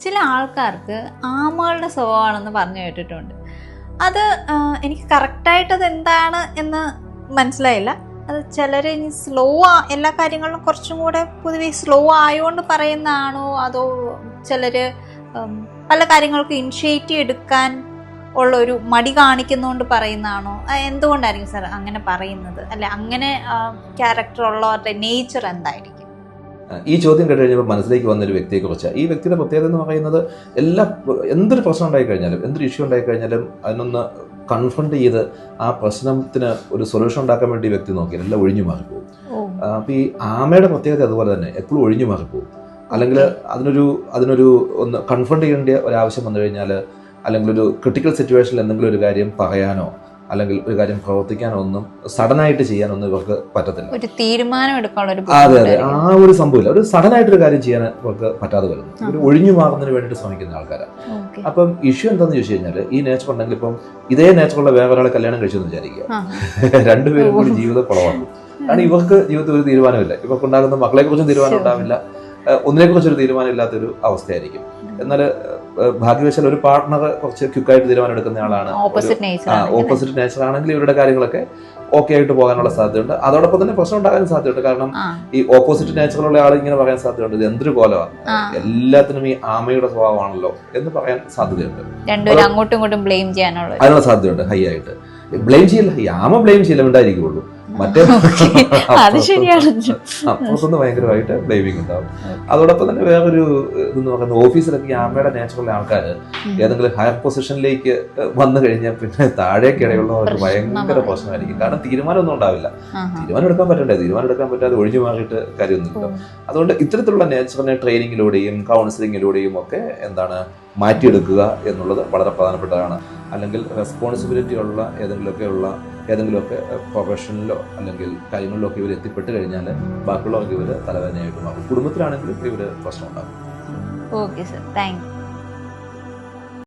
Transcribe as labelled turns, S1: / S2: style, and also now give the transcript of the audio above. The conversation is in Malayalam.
S1: ചില ആൾക്കാർക്ക് ആമകളുടെ സ്വഭാവമാണെന്ന് പറഞ്ഞു കേട്ടിട്ടുണ്ട്. അത് എനിക്ക് കറക്റ്റായിട്ട് അത് എന്താണ് എന്ന് മനസ്സിലായില്ല. അത് ചിലർ ഇനി സ്ലോ എല്ലാ കാര്യങ്ങളിലും കുറച്ചും കൂടെ പൊതുവെ സ്ലോ ആയതുകൊണ്ട് പറയുന്നതാണോ, അതോ ചിലർ പല കാര്യങ്ങൾക്കും ഇനിഷ്യേറ്റീവ് എടുക്കാൻ ഉള്ള ഒരു മടി കാണിക്കുന്നതുകൊണ്ട് പറയുന്നതാണോ? എന്തുകൊണ്ടായിരിക്കും സാർ അങ്ങനെ പറയുന്നത്? അല്ലെ അങ്ങനെ ക്യാരക്ടർ ഉള്ളവരുടെ നേച്ചർ എന്തായിരിക്കും?
S2: ഈ ചോദ്യം കേട്ട് കഴിഞ്ഞപ്പോൾ മനസ്സിലേക്ക് വന്നൊരു വ്യക്തിയെക്കുറിച്ച്. ഈ വ്യക്തിയുടെ പ്രത്യേകത എന്ന് പറയുന്നത് എന്തൊരു പ്രശ്നം ഉണ്ടായിക്കഴിഞ്ഞാലും, എന്തൊരു ഇഷ്യൂ ഉണ്ടായിക്കഴിഞ്ഞാലും അതിനൊന്ന് കൺഫ്രണ്ട് ചെയ്ത് ആ പ്രശ്നത്തിന് ഒരു സൊല്യൂഷൻ ഉണ്ടാക്കാൻ വേണ്ടി ഈ വ്യക്തി നോക്കിയാൽ എല്ലാം ഒഴിഞ്ഞു മാറിപ്പോകും. അപ്പോൾ ഈ ആമയുടെ പ്രത്യേകത അതുപോലെ തന്നെ എപ്പോഴും ഒഴിഞ്ഞു മാറിപ്പോകും. അല്ലെങ്കിൽ അതിനൊരു ഒന്ന് കൺഫ്രണ്ട് ചെയ്യേണ്ട ഒരാവശ്യം വന്നു കഴിഞ്ഞാൽ, അല്ലെങ്കിൽ ഒരു ക്രിട്ടിക്കൽ സിറ്റുവേഷനിൽ എന്തെങ്കിലും ഒരു കാര്യം പറയാനോ അല്ലെങ്കിൽ ഒരു കാര്യം പ്രവർത്തിക്കാനോ ഒന്നും സഡനായിട്ട് ചെയ്യാനൊന്നും ഇവർക്ക് പറ്റത്തില്ല.
S1: ഒരു തീരുമാനം എടുക്കാനുള്ള
S2: അതെ, ആ ഒരു സംഭവമില്ല. ഒരു സഡനായിട്ടൊരു കാര്യം ചെയ്യാൻ ഇവർക്ക് പറ്റാതെ വരുന്നു. ഒരു ഒഴിഞ്ഞു മാറുന്നതിന് വേണ്ടിയിട്ട് ശ്രമിക്കുന്ന ആൾക്കാരാണ്. അപ്പം ഇഷ്യൂ എന്താണെന്ന് ചോദിച്ചു കഴിഞ്ഞാൽ, ഈ നേച്ചർ ഉണ്ടെങ്കിൽ ഇപ്പം ഇതേ നേച്ചറുള്ള വേറെ ഒരാളെ കല്യാണം കഴിച്ചെന്ന് വിചാരിക്കുക, രണ്ടുപേരും കൂടി ജീവിതം കുളവാക്കും. കാരണം ഇവർക്ക് ജീവിതത്തിൽ ഒരു തീരുമാനമില്ല. ഇവർക്ക് ഉണ്ടാകുന്ന മക്കളെ കുറിച്ചും തീരുമാനം ഉണ്ടാവില്ല, ഒന്നിനെ കുറിച്ചൊരു തീരുമാനം ഇല്ലാത്തൊരു അവസ്ഥയായിരിക്കും. എന്നാൽ ഭാഗ്യവശാൽ ഒരു പാർട്ട്ണർ കുറച്ച് ക്വിക്കായിട്ട് തീരുമാനം എടുക്കുന്ന ആളാണ്. ഓപ്പോസിറ്റ് നേച്ചർ ആണെങ്കിൽ ഇവരുടെ കാര്യങ്ങളൊക്കെ ഓക്കെ ആയിട്ട് പോകാനുള്ള സാധ്യതയുണ്ട്. അതോടൊപ്പം തന്നെ പ്രശ്നം ഉണ്ടാകാനും സാധ്യതയുണ്ട്. കാരണം ഈ ഓപ്പോസിറ്റ് നേച്ചറുള്ള ആൾ ഇങ്ങനെ പറയാൻ സാധ്യതയുണ്ട്, ഇത് എന്തൊരു കോലമാണ്, എല്ലാത്തിനും ഈ ആമയുടെ സ്വഭാവമാണല്ലോ എന്ന് പറയാൻ സാധ്യതയുണ്ട്.
S1: അങ്ങോട്ടും ഇങ്ങോട്ടും ബ്ലെയിം ചെയ്യാനുള്ള
S2: അതിനുള്ള സാധ്യതയുണ്ട്. ഹൈ ആയിട്ട് ബ്ലെയിം ചെയ്യില്ല, ഈ ആമ ബ്ലെയിം ചെയ്യില്ല, ഉണ്ടായിരിക്കുള്ളൂ. മറ്റേ അപ്പുറത്തുനിന്ന് ഭയങ്കരമായിട്ട് ബ്ലെയിമിങ് ഉണ്ടാവും. അതോടൊപ്പം തന്നെ വേറൊരു ഇതെന്ന് പറയുന്നത്, ഓഫീസിലൊക്കെ ആമയുടെ നേച്ചറുള്ള ആൾക്കാർ ഏതെങ്കിലും ഹയർ പൊസിഷനിലേക്ക് വന്നു കഴിഞ്ഞാൽ പിന്നെ താഴേക്കിടയുള്ളവർക്ക് ഭയങ്കര പ്രശ്നമായിരിക്കും. കാരണം തീരുമാനമൊന്നും ഉണ്ടാവില്ല. തീരുമാനം എടുക്കാൻ പറ്റണ്ടേ, തീരുമാനം എടുക്കാൻ പറ്റാതെ ഒഴിഞ്ഞു മാറിയിട്ട് കാര്യമൊന്നുമില്ല. അതുകൊണ്ട് ഇത്തരത്തിലുള്ള നേച്ചറിനെ ട്രെയിനിങ്ങിലൂടെയും കൗൺസിലിങ്ങിലൂടെയും ഒക്കെ മാറ്റിയെടുക്കുക എന്നുള്ളത് വളരെ പ്രധാനപ്പെട്ടതാണ്. അല്ലെങ്കിൽ റെസ്പോൺസിബിലിറ്റി ഉള്ള ഏതെങ്കിലുമൊക്കെ പ്രൊഫഷനിലോ അല്ലെങ്കിൽ കാര്യങ്ങളിലോ ഒക്കെ ഇവർ എത്തിപ്പെട്ട് കഴിഞ്ഞാൽ ബാക്കിയുള്ളവർക്ക് ഇവർ തലവേദനയായിട്ട് മാറും. കുടുംബത്തിലാണെങ്കിലും ഇവർ പ്രശ്നം ഉണ്ടാകും.
S1: Okay sir, thank you.